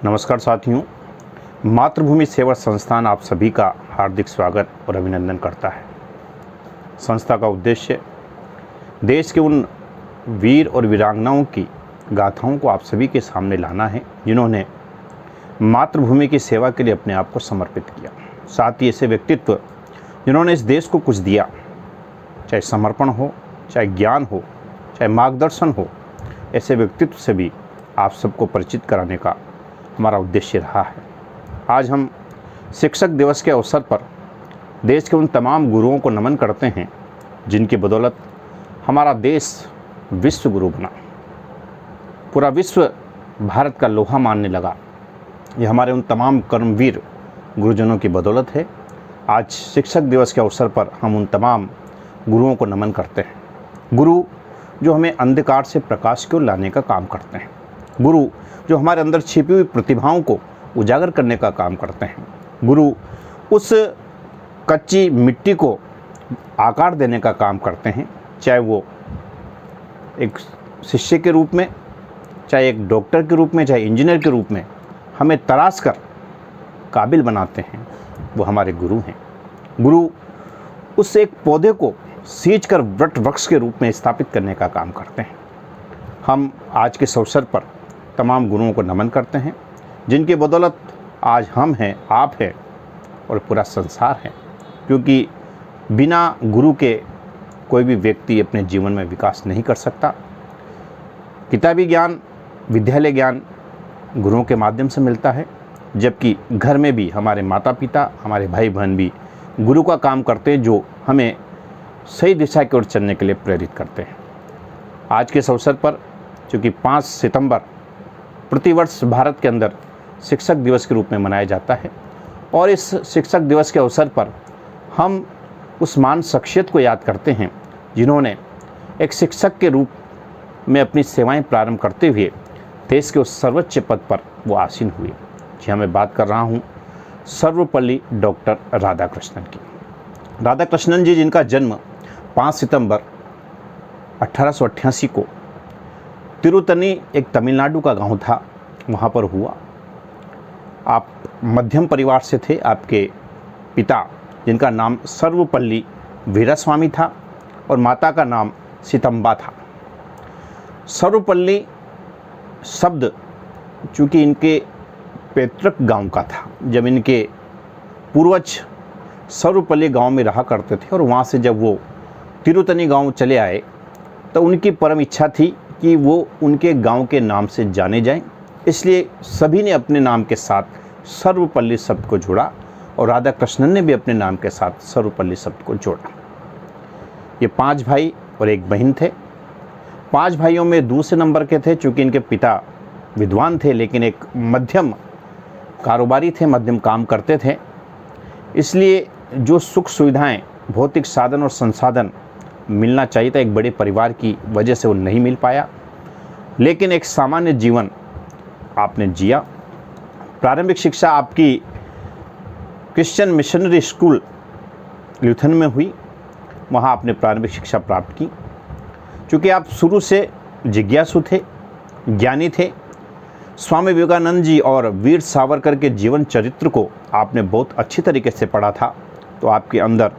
नमस्कार साथियों, मातृभूमि सेवा संस्थान आप सभी का हार्दिक स्वागत और अभिनंदन करता है। संस्था का उद्देश्य देश के उन वीर और वीरांगनाओं की गाथाओं को आप सभी के सामने लाना है जिन्होंने मातृभूमि की सेवा के लिए अपने आप को समर्पित किया। साथ ही ऐसे व्यक्तित्व जिन्होंने इस देश को कुछ दिया, चाहे समर्पण हो, चाहे ज्ञान हो, चाहे मार्गदर्शन हो, ऐसे व्यक्तित्व से भी आप सबको परिचित कराने का हमारा उद्देश्य रहा है। आज हम शिक्षक दिवस के अवसर पर देश के उन तमाम गुरुओं को नमन करते हैं जिनकी बदौलत हमारा देश विश्व गुरु बना, पूरा विश्व भारत का लोहा मानने लगा। ये हमारे उन तमाम कर्मवीर गुरुजनों की बदौलत है। आज शिक्षक दिवस के अवसर पर हम उन तमाम गुरुओं को नमन करते हैं। गुरु जो हमें अंधकार से प्रकाश की ओर लाने का काम करते हैं, गुरु जो हमारे अंदर छिपी हुई प्रतिभाओं को उजागर करने का काम करते हैं, गुरु उस कच्ची मिट्टी को आकार देने का काम करते हैं, चाहे वो एक शिष्य के रूप में, चाहे एक डॉक्टर के रूप में, चाहे इंजीनियर के रूप में हमें तराश कर काबिल बनाते हैं, वो हमारे गुरु हैं। गुरु उस एक पौधे को सींच कर वट वृक्ष के रूप में स्थापित करने का काम करते हैं। हम आज के इस अवसर पर तमाम गुरुओं को नमन करते हैं जिनकी बदौलत आज हम हैं, आप हैं और पूरा संसार है। क्योंकि बिना गुरु के कोई भी व्यक्ति अपने जीवन में विकास नहीं कर सकता। किताबी ज्ञान, विद्यालय ज्ञान गुरुओं के माध्यम से मिलता है, जबकि घर में भी हमारे माता पिता, हमारे भाई बहन भी गुरु का काम करते हैं जो हमें सही दिशा की ओर चलने के लिए प्रेरित करते हैं। आज के इस अवसर पर चूँकि 5 सितंबर प्रतिवर्ष भारत के अंदर शिक्षक दिवस के रूप में मनाया जाता है और इस शिक्षक दिवस के अवसर पर हम उस महान शख्सियत को याद करते हैं जिन्होंने एक शिक्षक के रूप में अपनी सेवाएं प्रारंभ करते हुए देश के उस सर्वोच्च पद पर वो आसीन हुए। जी, मैं बात कर रहा हूँ सर्वपल्ली डॉक्टर राधाकृष्णन की। राधाकृष्णन जी जिनका जन्म 5 सितंबर 1888 को तिरुतनी, एक तमिलनाडु का गांव था, वहां पर हुआ। आप मध्यम परिवार से थे। आपके पिता जिनका नाम सर्वपल्ली वीरास्वामी था और माता का नाम सीतम्बा था। सर्वपल्ली शब्द चूँकि इनके पैतृक गांव का था, जब इनके पूर्वज सर्वपल्ली गांव में रहा करते थे और वहाँ से जब वो तिरुतनी गांव चले आए तो उनकी परम इच्छा थी कि वो उनके गांव के नाम से जाने जाएं। इसलिए सभी ने अपने नाम के साथ सर्वपल्ली शब्द को जोड़ा और राधाकृष्णन ने भी अपने नाम के साथ सर्वपल्ली शब्द को जोड़ा। ये 5 भाई और 1 बहन थे। 5 भाइयों में दूसरे नंबर के थे चूँकि इनके पिता विद्वान थे लेकिन एक मध्यम कारोबारी थे, मध्यम काम करते थे। इसलिए जो सुख सुविधाएं, भौतिक साधन और संसाधन मिलना चाहिए था एक बड़े परिवार की वजह से वो नहीं मिल पाया, लेकिन एक सामान्य जीवन आपने जिया। प्रारंभिक शिक्षा आपकी क्रिश्चियन मिशनरी स्कूल ल्यूथन में हुई, वहाँ आपने प्रारंभिक शिक्षा प्राप्त की। चूँकि आप शुरू से जिज्ञासु थे, ज्ञानी थे, स्वामी विवेकानंद जी और वीर सावरकर के जीवन चरित्र को आपने बहुत अच्छी तरीके से पढ़ा था, तो आपके अंदर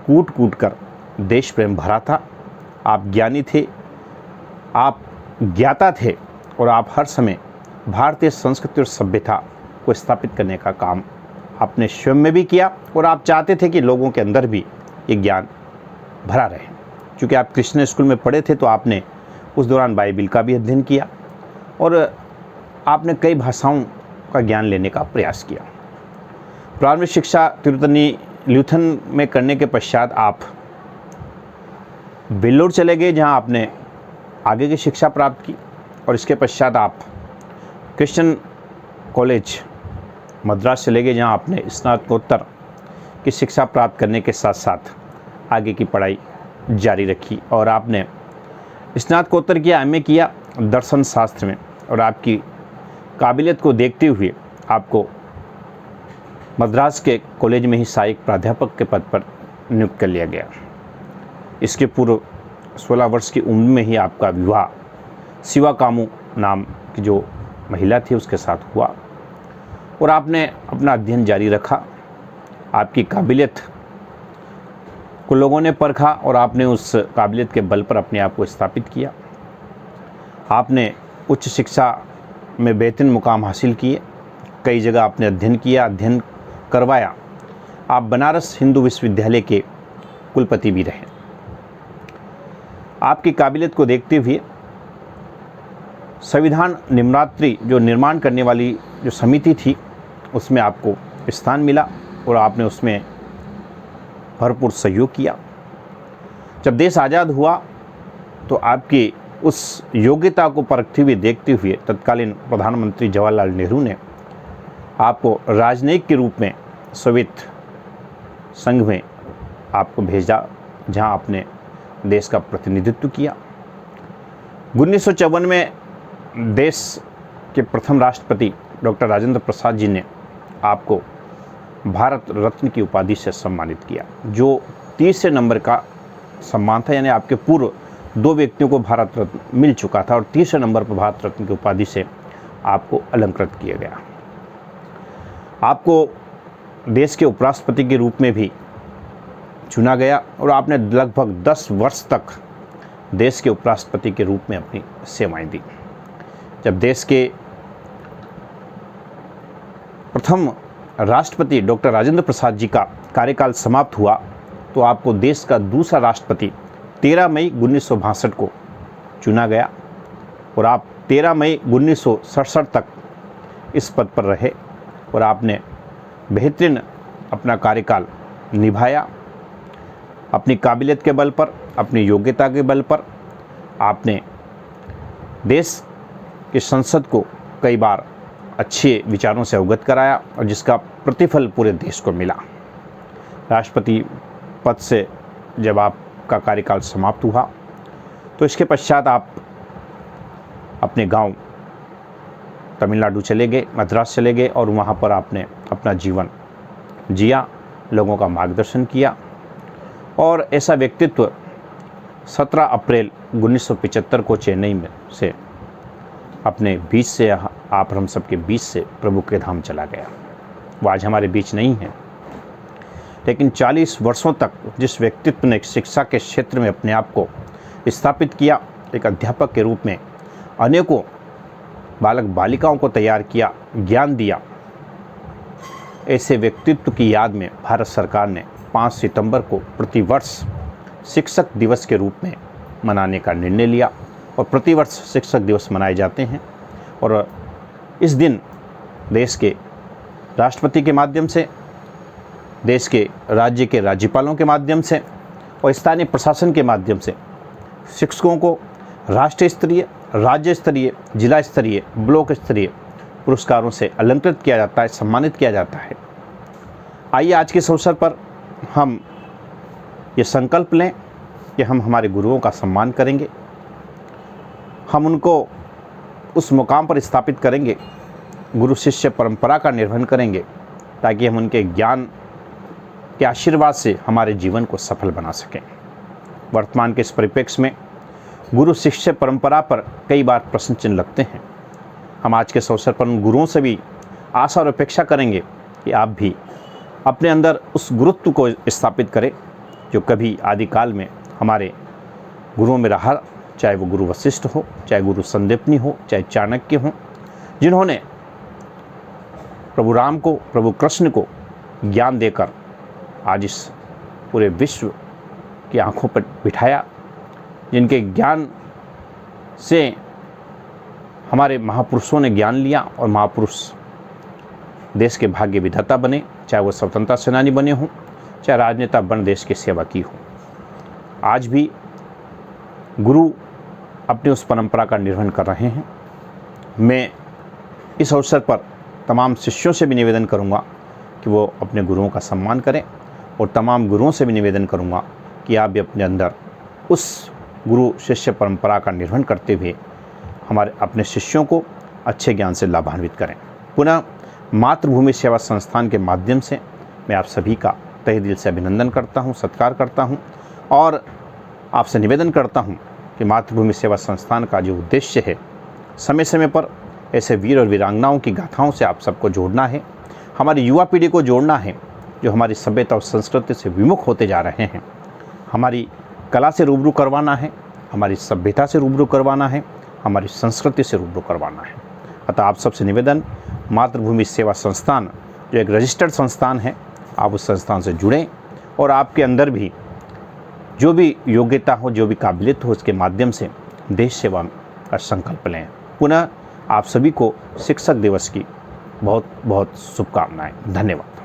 कूट कूट कर देश प्रेम भरा था। आप ज्ञानी थे, आप ज्ञाता थे और आप हर समय भारतीय संस्कृति और सभ्यता को स्थापित करने का काम आपने स्वयं में भी किया और आप चाहते थे कि लोगों के अंदर भी ये ज्ञान भरा रहे। क्योंकि आप कृष्ण स्कूल में पढ़े थे तो आपने उस दौरान बाइबिल का भी अध्ययन किया और आपने कई भाषाओं का ज्ञान लेने का प्रयास किया। प्रारंभिक शिक्षा तिरुतनी ल्यूथन में करने के पश्चात आप वेल्लोर चले गए जहां आपने आगे की शिक्षा प्राप्त की और इसके पश्चात आप क्रिश्चियन कॉलेज मद्रास चले गए जहां आपने स्नातकोत्तर की शिक्षा प्राप्त करने के साथ साथ आगे की पढ़ाई जारी रखी और आपने स्नातकोत्तर किया, एमए किया दर्शन शास्त्र में और आपकी काबिलियत को देखते हुए आपको मद्रास के कॉलेज में ही सहायक प्राध्यापक के पद पर नियुक्त कर लिया गया। इसके पूर्व 16 वर्ष की उम्र में ही आपका विवाह शिवा कामू नाम की जो महिला थी उसके साथ हुआ और आपने अपना अध्ययन जारी रखा। आपकी काबिलियत को लोगों ने परखा और आपने उस काबिलियत के बल पर अपने आप को स्थापित किया। आपने उच्च शिक्षा में बेहतरीन मुकाम हासिल किए, कई जगह आपने अध्ययन किया, अध्ययन करवाया। आप बनारस हिंदू विश्वविद्यालय के कुलपति भी रहे। आपकी काबिलियत को देखते हुए संविधान निर्मात्री जो निर्माण करने वाली जो समिति थी उसमें आपको स्थान मिला और आपने उसमें भरपूर सहयोग किया। जब देश आज़ाद हुआ तो आपकी उस योग्यता को परखते हुए देखते हुए तत्कालीन प्रधानमंत्री जवाहरलाल नेहरू ने आपको राजनयिक के रूप में सोवियत संघ में आपको भेजा, जहां आपने देश का प्रतिनिधित्व किया। 1954 में देश के प्रथम राष्ट्रपति डॉक्टर राजेंद्र प्रसाद जी ने आपको भारत रत्न की उपाधि से सम्मानित किया, जो तीसरे नंबर का सम्मान था। यानी आपके पूर्व 2 व्यक्तियों को भारत रत्न मिल चुका था और तीसरे नंबर पर भारत रत्न की उपाधि से आपको अलंकृत किया गया। आपको देश के उपराष्ट्रपति के रूप में भी चुना गया और आपने लगभग 10 वर्ष तक देश के उपराष्ट्रपति के रूप में अपनी सेवाएं दी। जब देश के प्रथम राष्ट्रपति डॉक्टर राजेंद्र प्रसाद जी का कार्यकाल समाप्त हुआ तो आपको देश का दूसरा राष्ट्रपति 13 मई 1962 को चुना गया और आप 13 मई 1967 तक इस पद पर रहे और आपने बेहतरीन अपना कार्यकाल निभाया। अपनी काबिलियत के बल पर, अपनी योग्यता के बल पर आपने देश की संसद को कई बार अच्छे विचारों से अवगत कराया और जिसका प्रतिफल पूरे देश को मिला। राष्ट्रपति पद से जब आपका कार्यकाल समाप्त हुआ तो इसके पश्चात आप अपने गांव तमिलनाडु चले गए, मद्रास चले गए और वहां पर आपने अपना जीवन जिया, लोगों का मार्गदर्शन किया। और ऐसा व्यक्तित्व 17 अप्रैल 1975 को चेन्नई में से अपने बीच से आप हम सब के बीच से प्रभु के धाम चला गया। वो आज हमारे बीच नहीं है, लेकिन 40 वर्षों तक जिस व्यक्तित्व ने शिक्षा के क्षेत्र में अपने आप को स्थापित किया, एक अध्यापक के रूप में अनेकों बालक बालिकाओं को तैयार किया, ज्ञान दिया, ऐसे व्यक्तित्व की याद में भारत सरकार ने 5 सितंबर को प्रतिवर्ष शिक्षक दिवस के रूप में मनाने का निर्णय लिया और प्रतिवर्ष शिक्षक दिवस मनाए जाते हैं। और इस दिन देश के राष्ट्रपति के माध्यम से, देश के राज्य के राज्यपालों के माध्यम से और स्थानीय प्रशासन के माध्यम से शिक्षकों को राष्ट्रीय स्तरीय, राज्य स्तरीय, जिला स्तरीय, ब्लॉक स्तरीय पुरस्कारों से अलंकृत किया जाता है, सम्मानित किया जाता है। आइए आज के इस अवसर पर हम ये संकल्प लें कि हम हमारे गुरुओं का सम्मान करेंगे, हम उनको उस मुकाम पर स्थापित करेंगे, गुरु शिष्य परंपरा का निर्वहन करेंगे ताकि हम उनके ज्ञान के आशीर्वाद से हमारे जीवन को सफल बना सकें। वर्तमान के इस परिप्रेक्ष्य में गुरु शिष्य परंपरा पर कई बार प्रश्न चिन्ह लगते हैं। हम आज के इस अवसर पर उन गुरुओं से भी आशा और अपेक्षा करेंगे कि आप भी अपने अंदर उस गुरुत्व को स्थापित करें जो कभी आदिकाल में हमारे गुरुओं में रहा, चाहे वो गुरु वशिष्ठ हो, चाहे गुरु संदीपनी हो, चाहे चाणक्य हो, जिन्होंने प्रभु राम को, प्रभु कृष्ण को ज्ञान देकर आज इस पूरे विश्व की आंखों पर बिठाया, जिनके ज्ञान से हमारे महापुरुषों ने ज्ञान लिया और महापुरुष देश के भाग्य विधाता बने, चाहे वो स्वतंत्रता सेनानी बने हों, चाहे राजनेता बन देश की सेवा की हो। आज भी गुरु अपनी उस परंपरा का निर्वहन कर रहे हैं। मैं इस अवसर पर तमाम शिष्यों से भी निवेदन करूंगा कि वो अपने गुरुओं का सम्मान करें और तमाम गुरुओं से भी निवेदन करूंगा कि आप भी अपने अंदर उस गुरु शिष्य परंपरा का निर्वहन करते हुए हमारे अपने शिष्यों को अच्छे ज्ञान से लाभान्वित करें। पुनः मातृभूमि सेवा संस्थान के माध्यम से मैं आप सभी का तहे दिल से अभिनंदन करता हूं, सत्कार करता हूं और आपसे निवेदन करता हूं कि मातृभूमि सेवा संस्थान का जो उद्देश्य है, समय समय पर ऐसे वीर और वीरांगनाओं की गाथाओं से आप सबको जोड़ना है, हमारी युवा पीढ़ी को जोड़ना है जो हमारी सभ्यता और संस्कृति से विमुख होते जा रहे हैं। हमारी कला से रूबरू करवाना है, हमारी सभ्यता से रूबरू करवाना है, हमारी संस्कृति से रूबरू करवाना है। अतः आप सबसे निवेदन, मातृभूमि सेवा संस्थान जो एक रजिस्टर्ड संस्थान है, आप उस संस्थान से जुड़ें और आपके अंदर भी जो भी योग्यता हो, जो भी काबिलियत हो, उसके माध्यम से देश सेवा का संकल्प लें। पुनः आप सभी को शिक्षक दिवस की बहुत बहुत शुभकामनाएं। धन्यवाद।